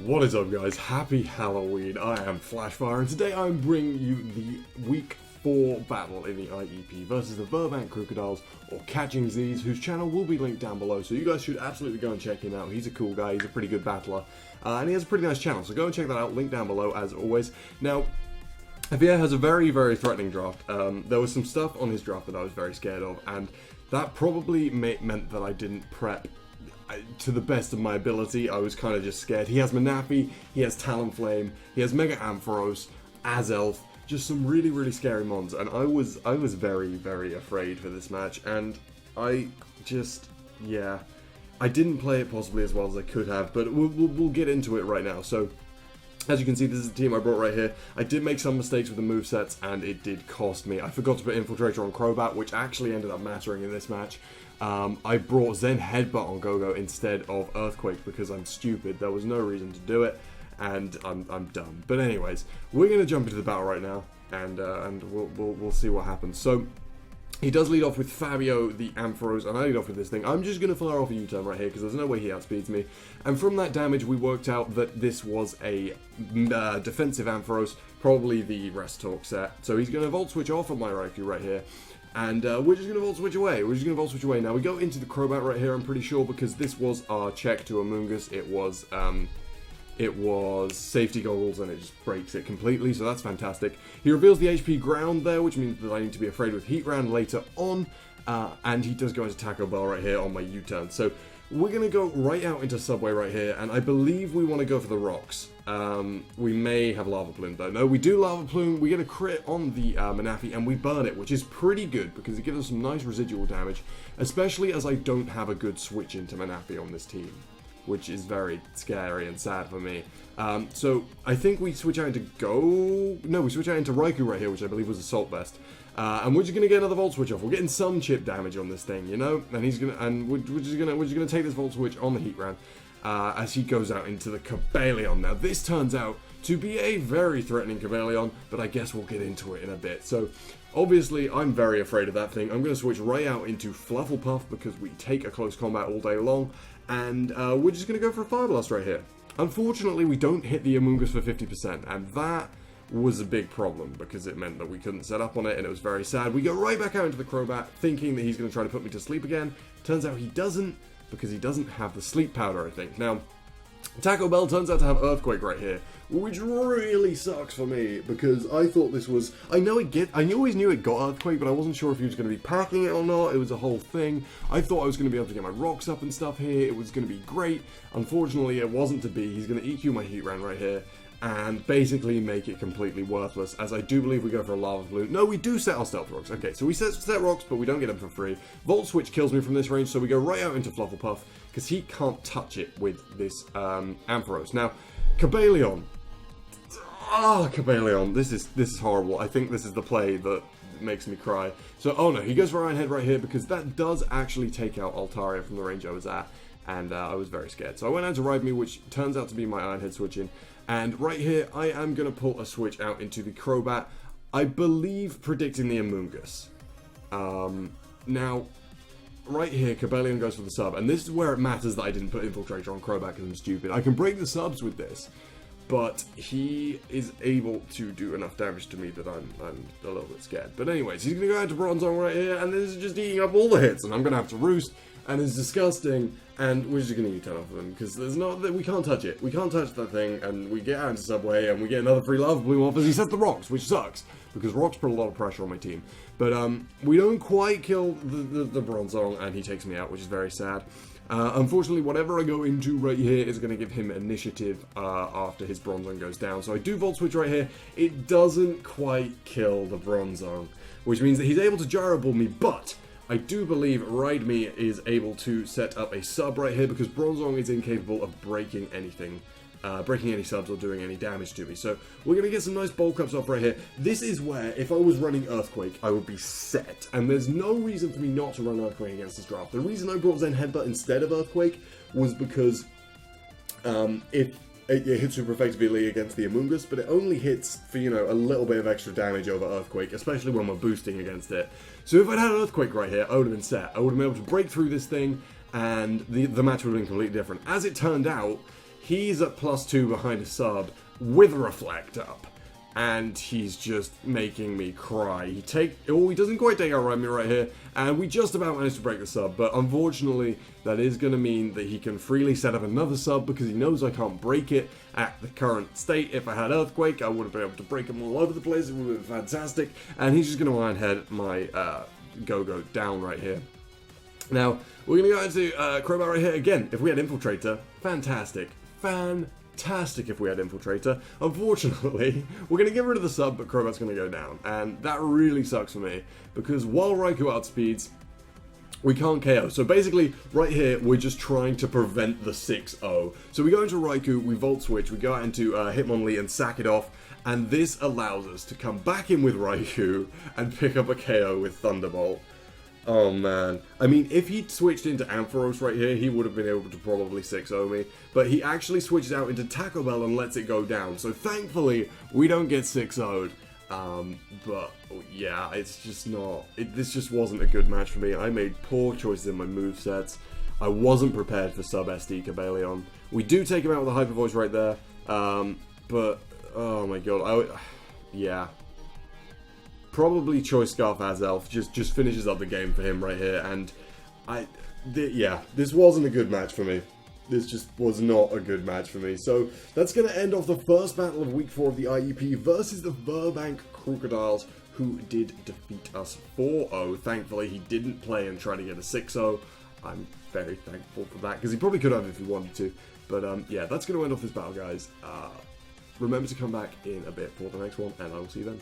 What is up, guys? Happy Halloween. I am Flashfire, and today I'm bringing you the Week 4 battle in the IEP versus the Virbank Krookodiles, or Catching Z's, whose channel will be linked down below, so you guys should absolutely go and check him out. He's a cool guy, he's a pretty good battler, and he has a pretty nice channel, so go and check that out, link down below as always. Now, Javier has a very, very threatening draft. There was some stuff on his draft that I was very scared of, and that probably meant that I didn't prep to the best of my ability. I was kind of just scared. He has Manafi, he has Talonflame, he has Mega Ampharos, Azelf, just some really, really scary mons, and I was very, very afraid for this match, and I didn't play it possibly as well as I could have, but we'll get into it right now. So, as you can see, this is the team I brought right here. I did make some mistakes with the movesets, and it did cost me. I forgot to put Infiltrator on Crobat, which actually ended up mattering in this match. I brought Zen Headbutt on Go-Go instead of Earthquake because I'm stupid. There was no reason to do it, and I'm dumb. But anyways, we're going to jump into the battle right now, and we'll see what happens. So, he does lead off with Fabio, the Ampharos, and I lead off with this thing. I'm just going to fire off a U-turn right here because there's no way he outspeeds me. And from that damage, we worked out that this was a defensive Ampharos, probably the Rest Talk set. So he's going to Volt Switch off of my Raikou right here. And we're just going to Volt Switch away. Now, we go into the Crobat right here, I'm pretty sure, because this was our check to Amoonguss. It was safety goggles, and it just breaks it completely, so that's fantastic. He reveals the HP ground there, which means that I need to be afraid with Heat Round later on, and he does go into Taco Bell right here on my U-turn. So we're going to go right out into Subway right here, and I believe we want to go for the rocks. We may have Lava Plume though. No, we do Lava Plume, we get a crit on the Manafi, and we burn it, which is pretty good, because it gives us some nice residual damage, especially as I don't have a good switch into Manafi on this team, which is very scary and sad for me. So I think we switch out into we switch out into Raikou right here, which I believe was Assault Vest. And we're just gonna get another Volt Switch off. We're getting some chip damage on this thing, you know? And we're just gonna take this Volt Switch on the Heat Round as he goes out into the Cobalion. Now this turns out to be a very threatening Cobalion, but I guess we'll get into it in a bit. So obviously I'm very afraid of that thing. I'm gonna switch right out into Flufflepuff because we take a close combat all day long. And we're just going to go for a Fire Blast right here. Unfortunately, we don't hit the Amoonguss for 50%, and that was a big problem, because it meant that we couldn't set up on it, and it was very sad. We go right back out into the Crobat, thinking that he's going to try to put me to sleep again. Turns out he doesn't, because he doesn't have the Sleep Powder, I think. Now, Taco Bell turns out to have Earthquake right here, which really sucks for me, because I thought this was... I always knew it got Earthquake, but I wasn't sure if he was going to be packing it or not. It was a whole thing. I thought I was going to be able to get my rocks up and stuff here. It was going to be great. Unfortunately, it wasn't to be. He's going to EQ my Heat Round right here, and basically make it completely worthless, as I do believe we go for a Lava Blue. No, we do set our Stealth Rocks. Okay, so we set rocks, but we don't get them for free. Volt Switch kills me from this range, so we go right out into Flufflepuff, because he can't touch it with this Ampharos. Now, Cobalion. Cobalion. This is horrible. I think this is the play that makes me cry. So, oh no, he goes for Iron Head right here, because that does actually take out Altaria from the range I was at, and I was very scared. So I went out to Ride Me, which turns out to be my Iron Head switching. And right here, I am going to pull a switch out into the Crobat, I believe predicting the Amoonguss. Now, right here, Cobalion goes for the sub, and this is where it matters that I didn't put Infiltrator on Crobat because I'm stupid. I can break the subs with this, but he is able to do enough damage to me that I'm a little bit scared. But anyways, he's going to go out to Bronzong right here, and this is just eating up all the hits, and I'm going to have to Roost, and it's disgusting, and we're just going to U-turn off of him, because we can't touch it. We can't touch that thing, and we get out into Subway, and we get another free Lava Bloom off as he sets the rocks, which sucks, because rocks put a lot of pressure on my team. But we don't quite kill the Bronzong, and he takes me out, which is very sad. Unfortunately, whatever I go into right here is going to give him initiative after his Bronzong goes down. So I do Volt Switch right here. It doesn't quite kill the Bronzong, which means that he's able to Gyro Ball me, but I do believe Ride Me is able to set up a sub right here, because Bronzong is incapable of breaking anything. Breaking any subs or doing any damage to me. So we're going to get some nice bulk ups off right here. This is where, if I was running Earthquake, I would be set. And there's no reason for me not to run Earthquake against this draft. The reason I brought Zen Headbutt instead of Earthquake was because it hits super effectively against the Amoonguss, but it only hits for, you know, a little bit of extra damage over Earthquake, especially when we're boosting against it. So if I'd had an Earthquake right here, I would have been set. I would have been able to break through this thing, and the match would have been completely different. As it turned out, He's at +2 behind a sub with a reflect up. And he's just making me cry. He doesn't quite take out me right here, and we just about managed to break the sub, but unfortunately, that is going to mean that he can freely set up another sub because he knows I can't break it at the current state. If I had Earthquake, I would have been able to break him all over the place. It would have been fantastic, and he's just going to Ironhead my Go-Go down right here. Now, we're going to go into Crowbat right here. Again, if we had Infiltrator, fantastic. Fantastic if we had Infiltrator. Unfortunately, we're going to get rid of the sub, but Crobat's going to go down. And that really sucks for me, because while Raikou outspeeds, we can't KO. So basically, right here, we're just trying to prevent the 6-0. So we go into Raikou, we Volt Switch, we go out into Hitmonlee and sack it off, and this allows us to come back in with Raikou and pick up a KO with Thunderbolt. Oh man. I mean, if he'd switched into Ampharos right here, he would have been able to probably 6-0 me. But he actually switches out into Taco Bell and lets it go down. So thankfully, we don't get 6-0'd. But yeah, it's just not... this just wasn't a good match for me. I made poor choices in my movesets. I wasn't prepared for sub-SD Cobalion. We do take him out with a Hyper Voice right there. But, oh my god. Yeah. Probably Choice Scarf as Elf just finishes up the game for him right here, and yeah, this wasn't a good match for me. This just was not a good match for me. So that's going to end off the first battle of Week 4 of the IEP versus the Virbank Krookodiles, who did defeat us 4-0. Thankfully, he didn't play and try to get a 6-0. I'm very thankful for that, because he probably could have if he wanted to. But yeah, that's going to end off this battle, guys. Remember to come back in a bit for the next one, and I will see you then.